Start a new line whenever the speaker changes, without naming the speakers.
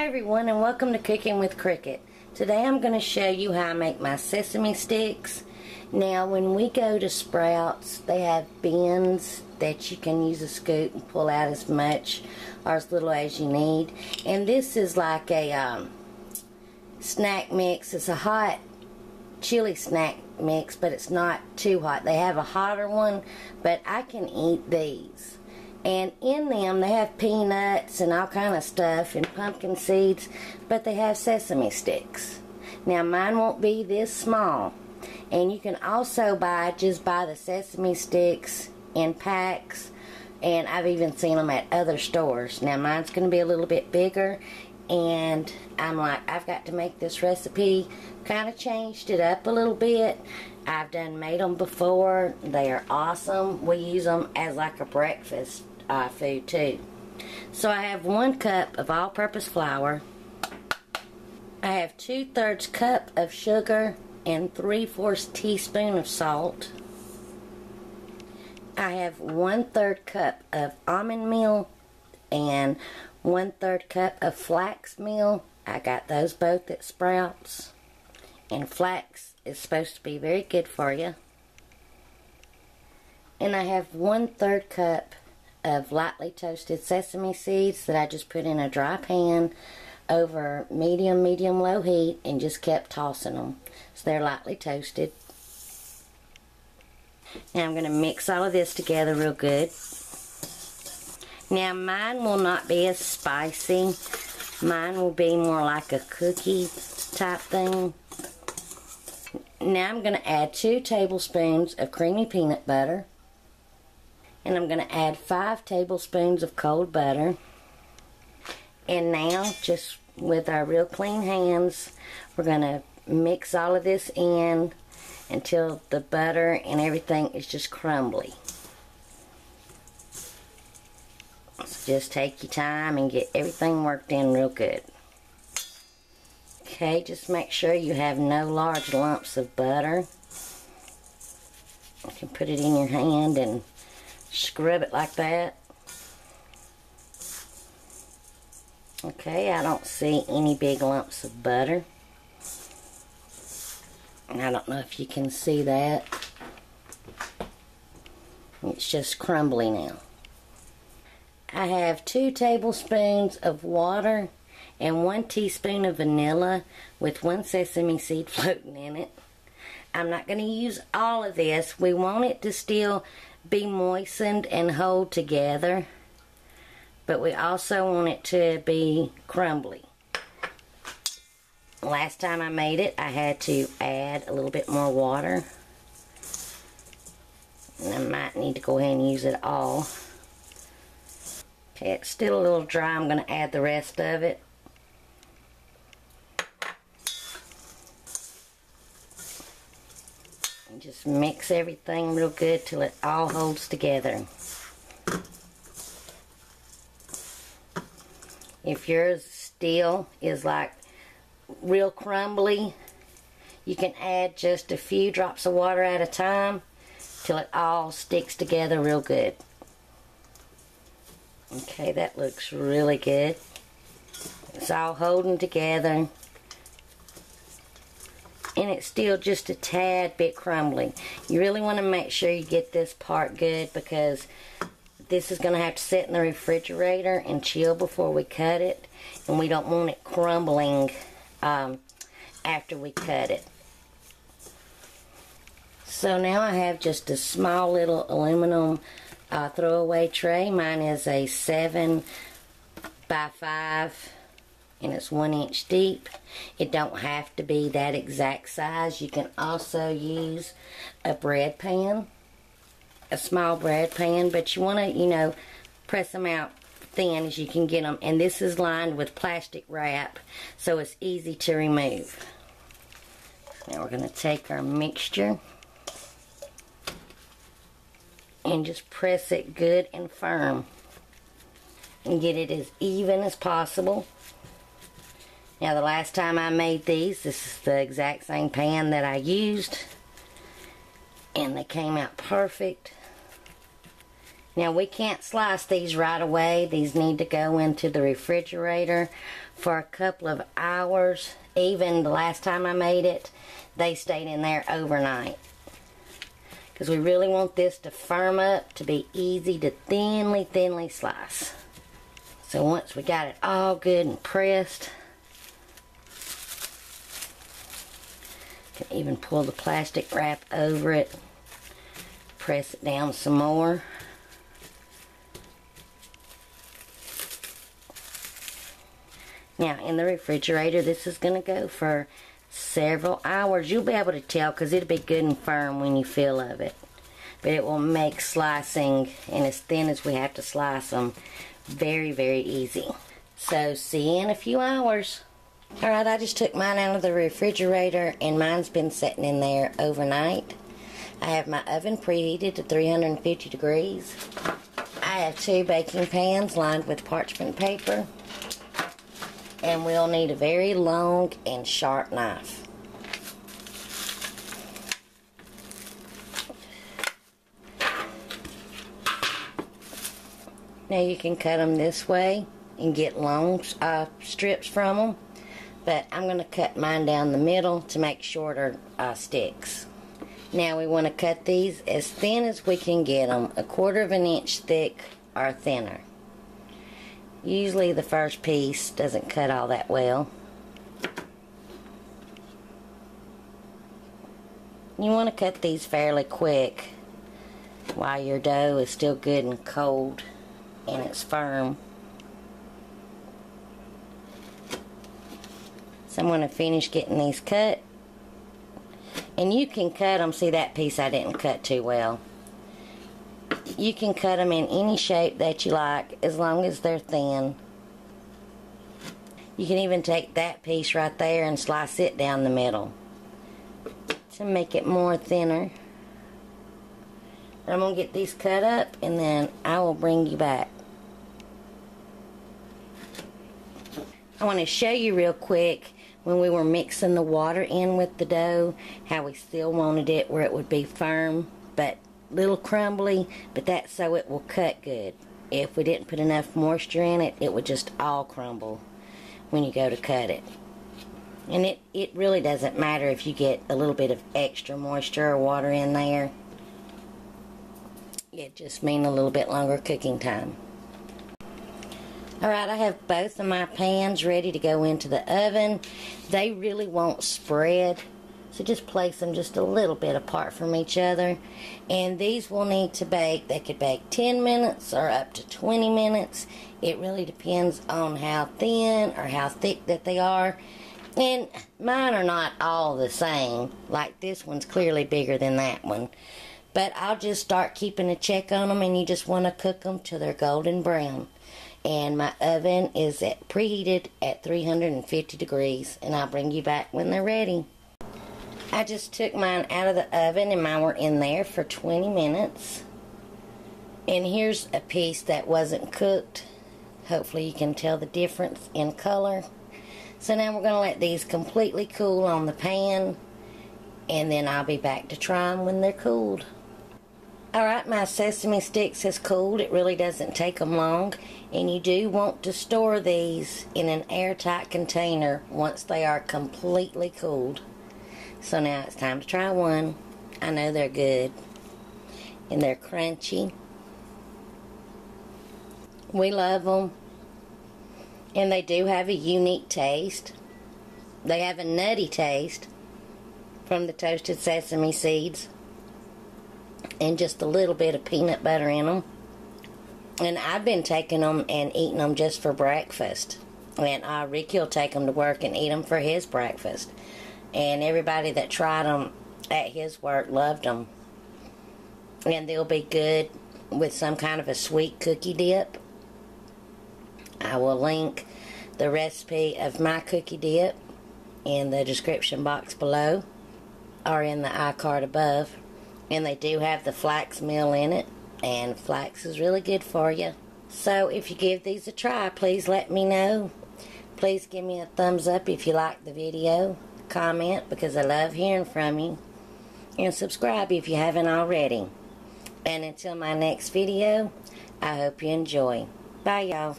Hi everyone, and welcome to Cooking with Cricket. Today I'm going to show you how I make my sesame sticks. Now when we go to Sprouts, they have bins that you can use a scoop and pull out as much or as little as you need. And this is like a snack mix. It's a hot chili snack mix, but it's not too hot. They have a hotter one, but I can eat these. And in them they have peanuts and all kind of stuff and pumpkin seeds, but they have sesame sticks. Now mine won't be this small. And you can also just buy the sesame sticks in packs, and I've even seen them at other stores. Now mine's going to be a little bit bigger, and I'm like, I've got to make this recipe. Kind of changed it up a little bit. I've made them before. They are awesome. We use them as like a breakfast food too. So I have 1 cup of all-purpose flour. I have 2/3 cup of sugar and 3/4 teaspoon of salt. I have 1/3 cup of almond meal and 1/3 cup of flax meal. I got those both at Sprouts, and flax is supposed to be very good for you. And I have 1/3 cup of lightly toasted sesame seeds that I just put in a dry pan over medium-low heat and just kept tossing them. So they're lightly toasted. Now I'm going to mix all of this together real good. Now mine will not be as spicy. Mine will be more like a cookie type thing. Now I'm going to add 2 tablespoons of creamy peanut butter. And I'm going to add 5 tablespoons of cold butter. And now, just with our real clean hands, we're going to mix all of this in until the butter and everything is just crumbly. So just take your time and get everything worked in real good. Okay, just make sure you have no large lumps of butter. You can put it in your hand and scrub it like that. Okay, I don't see any big lumps of butter. And I don't know if you can see that. It's just crumbly now. I have 2 tablespoons of water and 1 teaspoon of vanilla with 1 sesame seed floating in it. I'm not going to use all of this. We want it to still be moistened and hold together, but we also want it to be crumbly. Last time I made it, I had to add a little bit more water, and I might need to go ahead and use it all. Okay, it's still a little dry. I'm going to add the rest of it. And just mix everything real good till it all holds together. If yours still is like real crumbly, you can add just a few drops of water at a time till it all sticks together real good. Okay, that looks really good. It's all holding together. And it's still just a tad bit crumbly. You really want to make sure you get this part good, because this is going to have to sit in the refrigerator and chill before we cut it. And we don't want it crumbling after we cut it. So now I have just a small little aluminum throwaway tray. Mine is a 7 by 5. And it's 1 inch deep. It don't have to be that exact size. You can also use a bread pan, a small bread pan, but you want to, press them out thin as you can get them. And this is lined with plastic wrap, so it's easy to remove. Now we're going to take our mixture and just press it good and firm and get it as even as possible. Now the last time I made these, this is the exact same pan that I used, and they came out perfect. Now we can't slice these right away. These need to go into the refrigerator for a couple of hours. Even the last time I made it, they stayed in there overnight. Because we really want this to firm up to be easy to thinly slice. So once we got it all good and pressed, can even pull the plastic wrap over it, press it down some more. Now in the refrigerator, this is going to go for several hours. You'll be able to tell because it'll be good and firm when you feel of it. But it will make slicing, and as thin as we have to slice them, very, very easy. So see you in a few hours. Alright, I just took mine out of the refrigerator and mine's been sitting in there overnight. I have my oven preheated to 350 degrees. I have 2 baking pans lined with parchment paper. And we'll need a very long and sharp knife. Now you can cut them this way and get long strips from them. But I'm going to cut mine down the middle to make shorter sticks. Now we want to cut these as thin as we can get them, 1/4 of an inch thick or thinner. Usually the first piece doesn't cut all that well. You want to cut these fairly quick while your dough is still good and cold and it's firm. So I'm going to finish getting these cut. And you can cut them, see that piece I didn't cut too well. You can cut them in any shape that you like as long as they're thin. You can even take that piece right there and slice it down the middle to make it more thinner. I'm going to get these cut up and then I will bring you back. I want to show you real quick when we were mixing the water in with the dough how we still wanted it where it would be firm but little crumbly, but that's so it will cut good. If we didn't put enough moisture in it, it would just all crumble when you go to cut it. And it really doesn't matter if you get a little bit of extra moisture or water in there. It just means a little bit longer cooking time. Alright, I have both of my pans ready to go into the oven. They really won't spread, so just place them just a little bit apart from each other. And these will need to bake. They could bake 10 minutes or up to 20 minutes. It really depends on how thin or how thick that they are. And mine are not all the same. Like this one's clearly bigger than that one. But I'll just start keeping a check on them, and you just want to cook them till they're golden brown. And my oven is preheated at 350 degrees, and I'll bring you back when they're ready. I just took mine out of the oven, and mine were in there for 20 minutes. And here's a piece that wasn't cooked. Hopefully you can tell the difference in color. So now we're going to let these completely cool on the pan, and then I'll be back to try them when they're cooled. Alright, my sesame sticks has cooled. It really doesn't take them long. And you do want to store these in an airtight container once they are completely cooled. So now it's time to try one. I know they're good. And they're crunchy. We love them. And they do have a unique taste. They have a nutty taste from the toasted sesame seeds. And just a little bit of peanut butter in them. And I've been taking them and eating them just for breakfast. And Ricky will take them to work and eat them for his breakfast. And everybody that tried them at his work loved them. And they'll be good with some kind of a sweet cookie dip. I will link the recipe of my cookie dip in the description box below or in the iCard above. And they do have the flax meal in it, and flax is really good for you. So if you give these a try, please let me know. Please give me a thumbs up if you like the video. Comment, because I love hearing from you. And subscribe if you haven't already. And until my next video, I hope you enjoy. Bye, y'all.